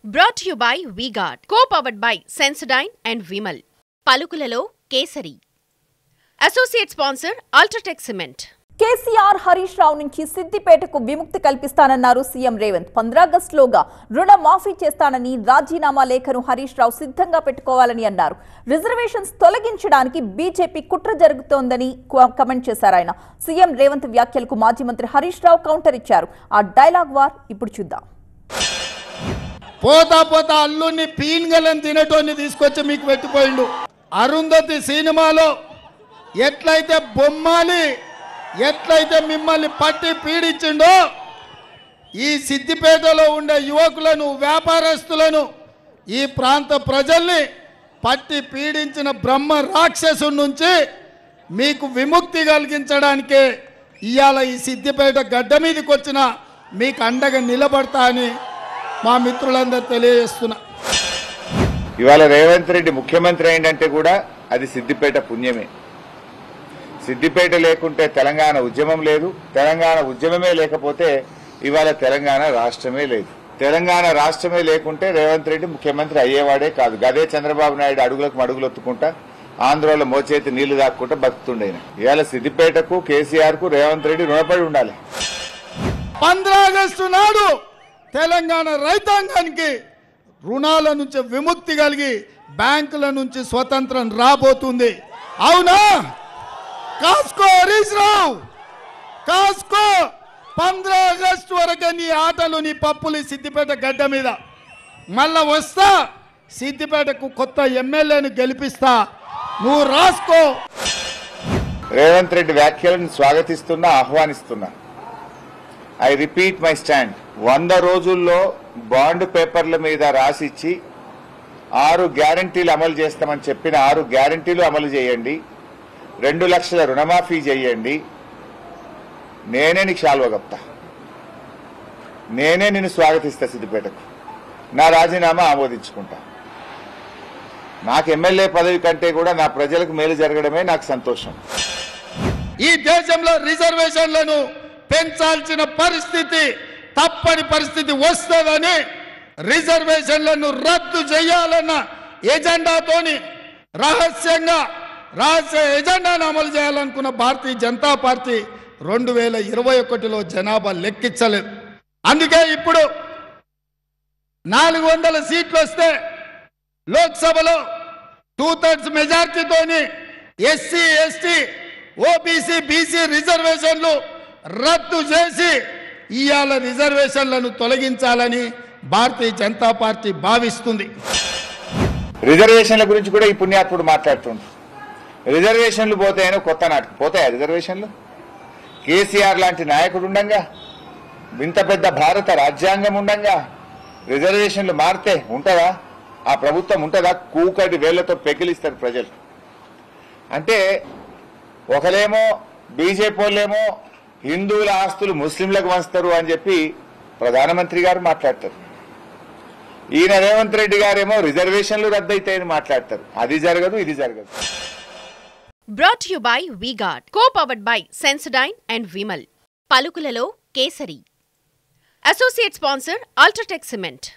Brought to you by V-Guard, co-powered by Sensodyne and Vimal. పలుకులలో Kesari. Associate sponsor UltraTech cement. KCR Harish Rao నుంచి సిద్దిపేటకు విముక్తి కల్పిస్తానన్నారు CM Revanth. 15 ఆగస్టులోగా రుణమాఫీ చేస్తానని రాజీనామా లేఖను హరీష్ రావు సిద్ధంగా పెట్టుకోవాలని అన్నారు. రిజర్వేషన్స్ తొలగించడానికి బీజేపీ కుట్ర జరుగుతోందని కమెంట్ చేశారు ఆయన. సీఎం రేవంత్ వ్యాఖ్యలకు మాజీ మంత్రి హరీష్ రావు కౌంటర్ ఇచ్చారు. ఆ డైలాగ్ వార్ ఇప్పుడు చూద్దాం. పోతా పోతా అల్లుని పీన్గలని తినేటోని తీసుకొచ్చి మీకు పెట్టిపోయిండు. అరుంధతి సినిమాలో ఎట్లయితే బొమ్మాలి ఎట్లయితే మిమ్మల్ని పట్టి పీడించిండో ఈ సిద్దిపేటలో ఉండే యువకులను వ్యాపారస్తులను ఈ ప్రాంత ప్రజల్ని పట్టి పీడించిన బ్రహ్మ రాక్షసుడి నుంచి మీకు విముక్తి కలిగించడానికే ఇవాళ ఈ సిద్దిపేట గడ్డ మీదకి వచ్చిన మీకు అండగా నిలబడతా అని మా మిత్రులందరూ తెలియజేస్తున్నా. ఇవాళ రేవంత్ రెడ్డి ముఖ్యమంత్రి అయిందంటే కూడా అది సిద్దిపేట పుణ్యమే. సిద్దిపేట లేకుంటే తెలంగాణ ఉద్యమం లేదు, తెలంగాణ ఉద్యమమే లేకపోతే ఇవాళ తెలంగాణ రాష్ట్రమే లేదు. తెలంగాణ రాష్ట్రమే లేకుంటే రేవంత్ రెడ్డి ముఖ్యమంత్రి అయ్యేవాడే కాదు. గదే చంద్రబాబు నాయుడు అడుగులకు మడుగులు ఒత్తుకుంటా ఆంధ్రలో మోచేతి నీళ్లు దాక్కుంటా బతుకుతుండేన. ఇవాళ సిద్దిపేటకు కేసీఆర్ కు రేవంత్ రెడ్డి రుణపడి ఉండాలి. 15 ఆగస్టు నాడు తెలంగాణ రైతాంగానికి రుణాల నుంచి విముక్తి కలిగి బ్యాంకుల నుంచి స్వతంత్రం రాబోతుంది. అవునా? కాసుకో హరీష్ రావు, కాసుకో. 15 ఆగస్టు వరకే నీ ఆటలు నీ పప్పులు సిద్దిపేట గడ్డ మీద. మళ్ళా వస్తా సిద్దిపేటకు కొత్త ఎమ్మెల్యేను గెలిపిస్తా, నువ్వు రాసుకో. రేవంత్ రెడ్డి వ్యాఖ్యలను స్వాగతిస్తున్నా, ఆహ్వానిస్తున్నా. I repeat my stand. 100 రోజుల్లో బాండ్ పేపర్ల మీద రాసిచ్చి 6 గ్యారంటీలు అమలు చేస్తామని చెప్పిన 6 గ్యారంటీలు అమలు చేయండి. 2 లక్షల రుణమాఫీ చేయండి. నేనే నీకు శాల్వ కప్తా, నేనే నిన్ను స్వాగతిస్తా. సిద్దిపేటకు నా రాజీనామా ఆమోదించుకుంటా. నాకు ఎమ్మెల్యే పదవి కంటే కూడా నా ప్రజలకు మేలు జరగడమే నాకు సంతోషం. ఈ దేశంలో రిజర్వేషన్లను పెంచాల్సిన పరిస్థితి, తప్పని పరిస్థితి వస్తుందని రిజర్వేషన్లను రద్దు చేయాలన్న ఎజెండాతోని రహస్య ఎజెండాను అమలు చేయాలనుకున్న భారతీయ జనతా పార్టీ 2021లో జనాభా లెక్కించలేదు. అందుకే ఇప్పుడు 400 సీట్లు వస్తే లోక్సభలో 2/3 మెజార్టీతోని ఎస్సీ, ఎస్టీ, ఓబీసీ, బీసీ రిజర్వేషన్లు రద్దు చేసి ఇవాళ రిజర్వేషన్లను తొలగించాలని భారతీయ జనతా పార్టీ భావిస్తుంది. రిజర్వేషన్ల గురించి కూడా ఈ పుణ్యాత్ముడు మాట్లాడుతుండ్రు. రిజర్వేషన్లు పోతాయని కొత్త నాటకం. పోతాయా రిజర్వేషన్లు? కేసీఆర్ లాంటి నాయకుడు ఉండంగా, ఇంత పెద్ద భారత రాజ్యాంగం ఉండంగా రిజర్వేషన్లు మారితే ఉంటుందా? ఆ ప్రభుత్వం ఉంటుందా? కూకటి వేళ్లతో పెకిలిస్తారు ప్రజలు. అంటే ఒకలేమో బీజేపీ వాళ్ళేమో హిందువుల ఆస్తులు ముస్లింలకు వంచుతారు అని చెప్పి ప్రధానమంత్రి గారు మాట్లాడతారు. ఈయన రేవంత్ రెడ్డి గారేమో రిజర్వేషన్లు రద్దయితాయని మాట్లాడతారు. అది జరగదు, ఇది జరగదు. Brought to you by V-Guard, co-powered by Sensodyne and Vimal. పలుకులలో Kesari. Associate sponsor UltraTech cement.